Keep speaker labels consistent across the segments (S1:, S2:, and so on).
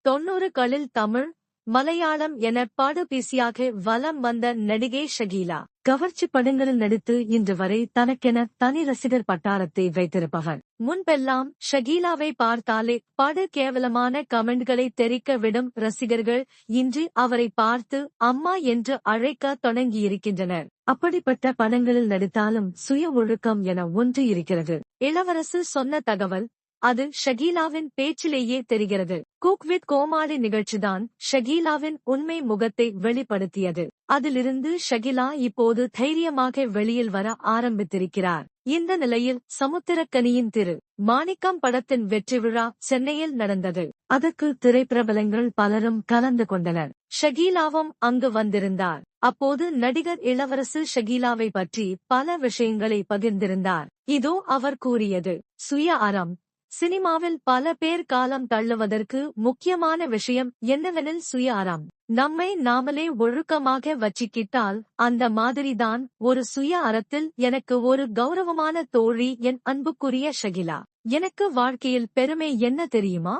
S1: 90களில் தமிழ், மலையாளம் என படுபிசியாக வலம் வந்த நடிகை ஷகீலா. கவர்ச்சி படங்களில் நடித்து இன்று வரை தனக்கென தனி ரசிகர் பட்டாளத்தை வைத்திருப்பவர். முன்பெல்லாம் ஷகீலாவை பார்த்தாலே படு கேவலமான கமெண்ட்களை தெரிக்க விடும் ரசிகர்கள் இன்று அவரை பார்த்து அம்மா என்று அழைக்க தொடங்கியிருக்கின்றனர். அப்படிப்பட்ட படங்களில் நடித்தாலும் சுய ஒழுக்கம் என ஒன்று இருக்கிறது. இளவரசு சொன்ன தகவல் அது ஷகீலாவின் பேச்சிலேயே தெரிகிறது. குக் வித் கோமாளி நிகழ்ச்சிதான் ஷகீலாவின் உண்மை முகத்தை வெளிப்படுத்தியது. அதிலிருந்து ஷகீலா இப்போது தைரியமாக வெளியில் வர ஆரம்பித்திருக்கிறார். இந்த நிலையில் சமுத்திரக்கனியின் திரு மாணிக்கம் படத்தின் வெற்றி விழா சென்னையில் நடந்தது. அதற்கு திரைப்பிரபலங்கள் பலரும் கலந்து கொண்டனர். ஷகீலாவும் அங்கு வந்திருந்தார். அப்போது நடிகர் இளவரசு ஷகீலாவை பற்றி பல விஷயங்களை பகிர்ந்திருந்தார். இதோ அவர் கூறியது. சுய அறம். சினிமாவில் பல பேர் காலம் தள்ளுவதற்கு முக்கியமான விஷயம் என்னவெனில் சுய அறம். நம்மை நாமளே ஒழுக்கமாக வச்சிக்கிட்டால் அந்த மாதிரிதான் ஒரு சுய அறத்தில் எனக்கு ஒரு கௌரவமான தோழி என் அன்புக்குரிய ஷகீலா. எனக்கு வாழ்க்கையில் பெருமை என்ன தெரியுமா?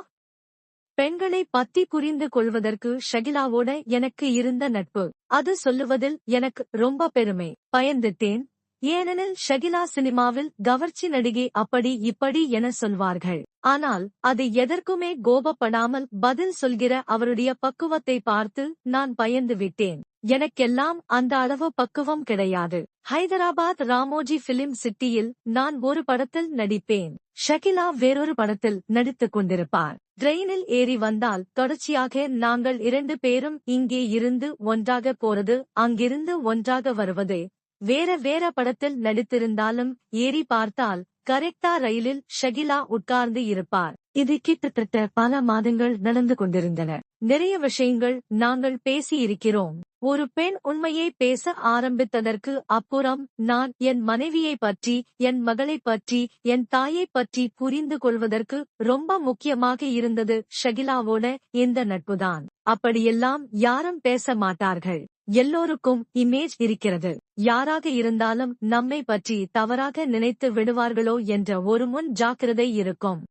S1: பெண்களை பத்தி புரிந்து கொள்வதற்கு ஷகீலாவோட எனக்கு இருந்த நட்பு. அது சொல்லுவதில் எனக்கு ரொம்ப பெருமை. பயந்துட்டேன். ஏனெனில் ஷகீலா சினிமாவில் கவர்ச்சி நடிகை அப்படி இப்படி என சொல்வார்கள். ஆனால் அது எதற்குமே கோபப்படாமல் பதில் சொல்கிற அவருடைய பக்குவத்தை பார்த்து நான் பயந்து விட்டேன். எனக்கெல்லாம் அந்த அளவு பக்குவம் கிடையாது. ஹைதராபாத் ராமோஜி பிலிம் சிட்டியில் நான் ஒரு படத்தில் நடிப்பேன். ஷகீலா வேறொரு படத்தில் நடித்துக் கொண்டிருப்பார். ட்ரெயினில் ஏறி வந்தால் தொடர்ச்சியாக நாங்கள் 2 பேரும் இங்கே இருந்து ஒன்றாக போறது, அங்கிருந்து ஒன்றாக வருவது. வேற படத்தில் நடித்திருந்தாலும் ஏறி பார்த்தால் கரெக்டா ரயிலில் ஷகீலா உட்கார்ந்து இருப்பார். இது கிட்டத்தட்ட பல மாதங்கள் நடந்து கொண்டிருந்தன. நிறைய விஷயங்கள் நாங்கள் பேசி இருக்கிறோம். ஒரு பெண் உண்மையை பேச ஆரம்பித்ததற்கு அப்புறம் நான் என் மனைவியை பற்றி, என் மகளை பற்றி, என் தாயை பற்றி புரிந்து கொள்வதற்கு ரொம்ப முக்கியமாக இருந்தது ஷகீலாவோட இந்த நட்புதான். அப்படியெல்லாம் யாரும் பேச மாட்டார்கள். எல்லோருக்கும் இமேஜ் இருக்கிறது. யாராக இருந்தாலும் நம்மை பற்றி தவறாக நினைத்து விடுவார்களோ என்ற ஒரு முன் ஜாக்கிரதை இருக்கும்.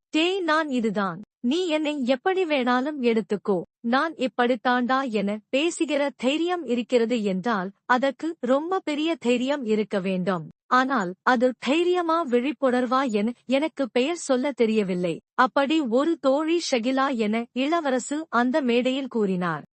S1: நான் இதுதான். நீ என்னை எப்படி வேணாலும் எடுத்துக்கோ. நான் இப்படித்தாண்டா என பேசுகிற தைரியம் இருக்கிறது என்றால் அதற்கு ரொம்ப பெரிய தைரியம் இருக்க வேண்டும். ஆனால் அது தைரியமா விழிப்புணர்வா என எனக்கு பெயர் சொல்ல தெரியவில்லை. அப்படி ஒரு தோழி ஷகீலா என இளவரசு அந்த மேடையில் கூறினார்.